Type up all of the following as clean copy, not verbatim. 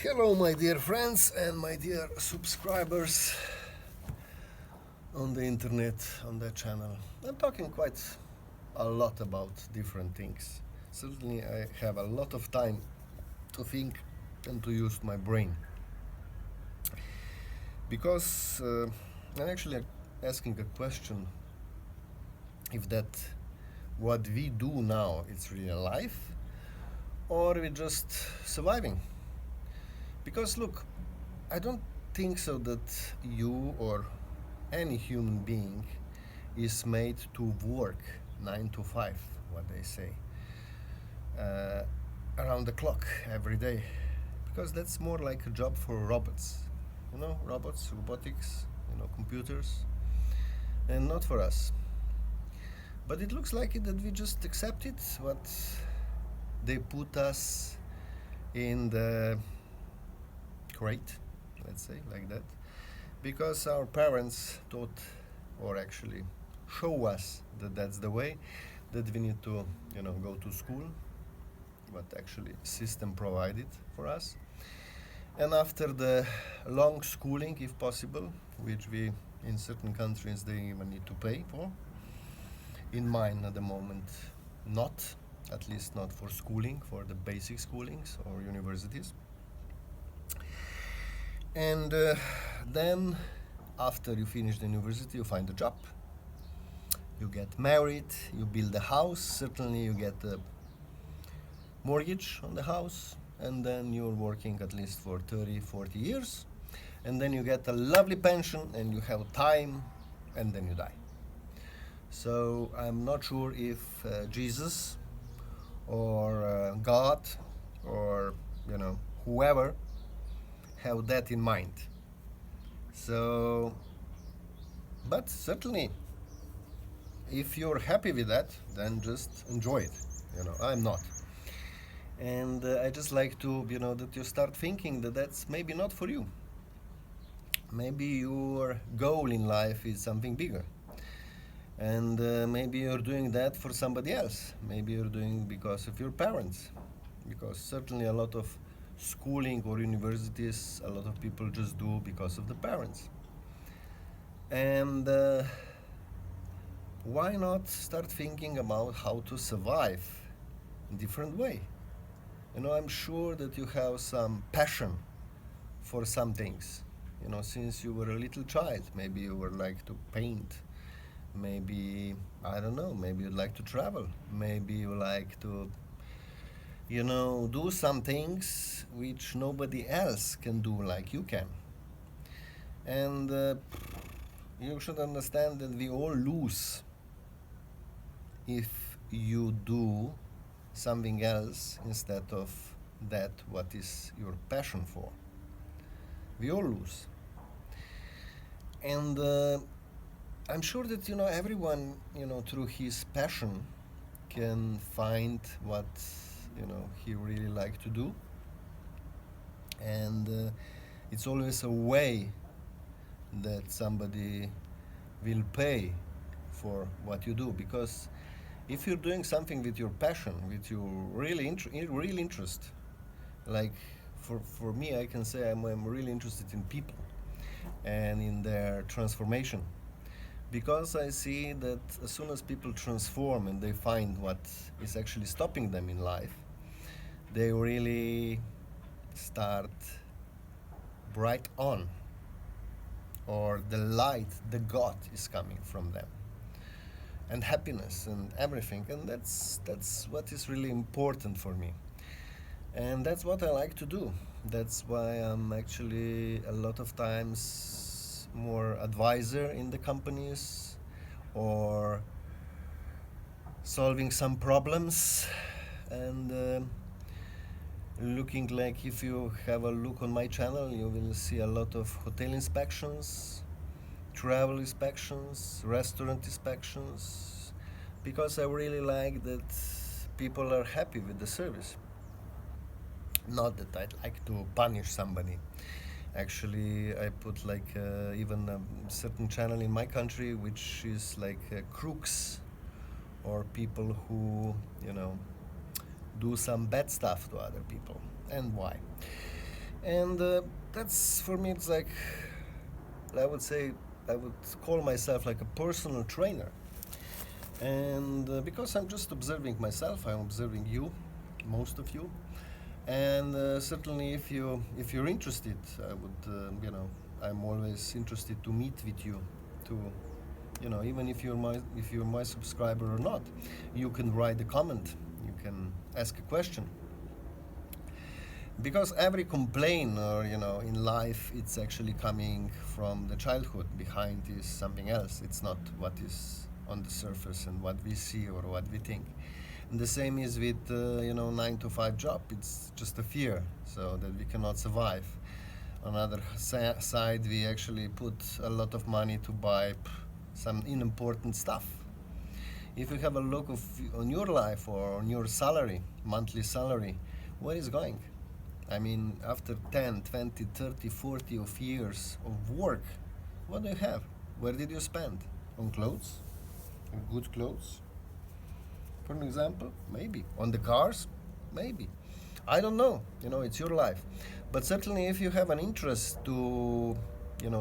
Hello, my dear friends and my dear subscribers on the internet, on the channel. I'm talking quite a lot about different things. Certainly, I have a lot of time to think and to use my brain because I'm actually asking a question if that what we do now is really life or we just surviving. Because look, I don't think so that you or any human being is made to work 9 to 5, what they say, uh, around the clock every day. Because that's more like a job for robots. Robots, robotics, computers, and not for us. But it looks like it that we just accept it, what they put us in the crate, let's say, like that. Because our parents taught, or actually show us that that's the way, that we need to go to school, what actually system provided for us, and after the long schooling, if possible, which we in certain countries they even need to pay for. In mine at the moment, not, at least not for schooling, for the basic schoolings or universities. And then after you finish the university, you find a job, you get married, you build a house, certainly you get a mortgage on the house, and then you're working at least for 30, 40 years, and then you get a lovely pension and you have time, and then you die. So I'm not sure if Jesus or God or whoever have that in mind. So, but certainly if you're happy with that, then just enjoy it. I'm not. And I just like to, that you start thinking that that's maybe not for you. Maybe your goal in life is something bigger. And maybe you're doing that for somebody else. Maybe you're doing because of your parents. Because certainly a lot of schooling or universities, a lot of people just do because of the parents. And why not start thinking about how to survive in different way? I'm sure that you have some passion for some things. Since you were a little child, maybe you would like to paint. Maybe, I don't know, maybe you'd like to travel. Maybe you like to, do some things which nobody else can do like you can. And you should understand that we all lose if you do something else instead of that what is your passion for. We all lose. And I'm sure that everyone through his passion can find what he really like to do, and it's always a way that somebody will pay for what you do, because if you're doing something with your passion, with your real interest, like for me, I can say I'm really interested in people and in their transformation, because I see that as soon as people transform and they find what is actually stopping them in life, they really start bright on, or the light, the God is coming from them, and happiness and everything, and that's what is really important for me, and that's what I like to do. That's why I'm actually a lot of times more advisor in the companies, or solving some problems, and looking, like, if you have a look on my channel, you will see a lot of hotel inspections, travel inspections, restaurant inspections, because I really like that people are happy with the service. Not that I'd like to punish somebody. Actually, I put like even a certain channel in my country which is like crooks, or people who do some bad stuff to other people. And why? And that's for me, it's like, I would say, I would call myself like a personal trainer. And because I'm just observing myself, I'm observing you, most of you. And certainly, if you're interested, I would, I'm always interested to meet with you, to, even if you're my subscriber or not, you can write a comment, you can ask a question, because every complaint, or in life, it's actually coming from the childhood. Behind is something else. It's not what is on the surface and what we see or what we think. And the same is with 9 to 5 job. It's just a fear, so that we cannot survive. On the other side, we actually put a lot of money to buy some unimportant stuff. If you have a look on your life or on your salary, monthly salary, where is going? I mean, after 10, 20, 30, 40 of years of work, what do you have? Where did you spend? On clothes? On good clothes? For an example? Maybe. On the cars? Maybe. I don't know. It's your life. But certainly, if you have an interest to,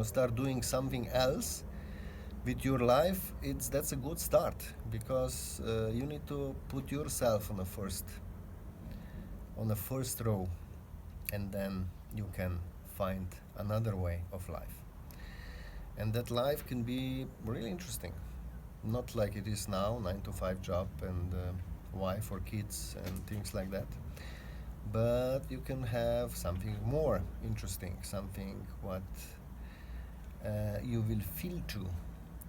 start doing something else with your life, that's a good start, because you need to put yourself on the first row, and then you can find another way of life. And that life can be really interesting. Not like it is now, 9 to 5 job and wife or kids and things like that. But you can have something more interesting, something what you will feel to,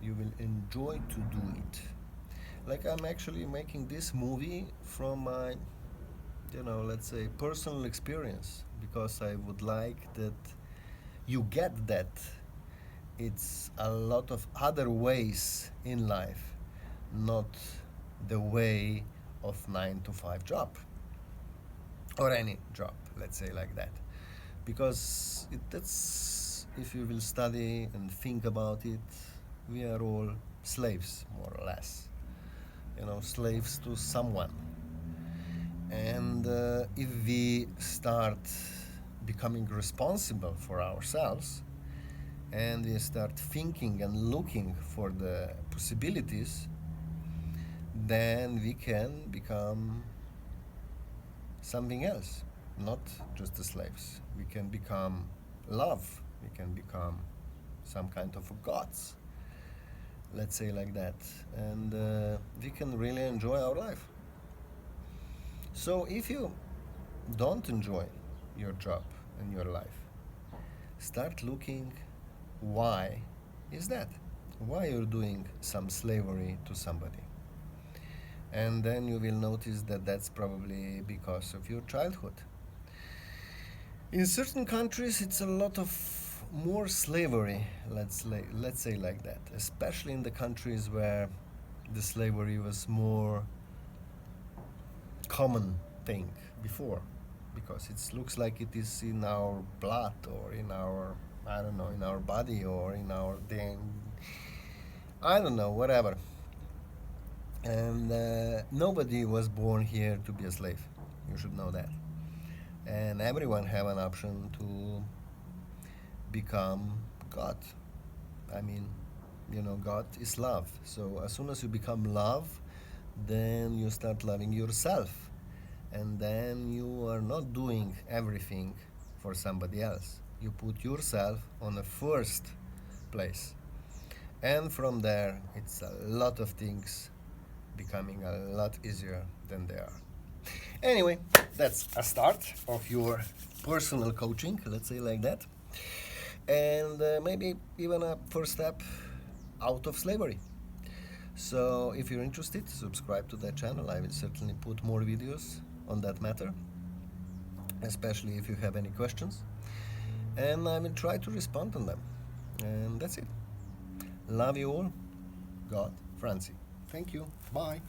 you will enjoy to do it. Like, I'm actually making this movie from my, let's say, personal experience, because I would like that you get that it's a lot of other ways in life, not the way of 9 to 5 job, or any job, let's say like that. Because that's, if you will study and think about it, we are all slaves, more or less. Slaves to someone. And if we start becoming responsible for ourselves, and we start thinking and looking for the possibilities, then we can become something else, not just the slaves. We can become love, we can become some kind of gods, let's say like that, and we can really enjoy our life. So if you don't enjoy your job and your life, start looking why is that? Why you're doing some slavery to somebody? And then you will notice that that's probably because of your childhood. In certain countries, it's a lot of more slavery, let's say like that, especially in the countries where the slavery was more common thing before, because it looks like it is in our blood, or in our, I don't know, in our body, or in our I don't know, whatever. And nobody was born here to be a slave. You should know that. And everyone have an option to become God. I mean, God is love. So as soon as you become love, then you start loving yourself. And then you are not doing everything for somebody else. You put yourself on the first place. And from there, it's a lot of things becoming a lot easier than they are. Anyway, that's a start of your personal coaching, let's say like that. And maybe even a first step out of slavery. So if you're interested, subscribe to that channel. I will certainly put more videos on that matter, especially if you have any questions. And I will try to respond on them. And that's it. Love you all. God, Francie. Thank you. Bye.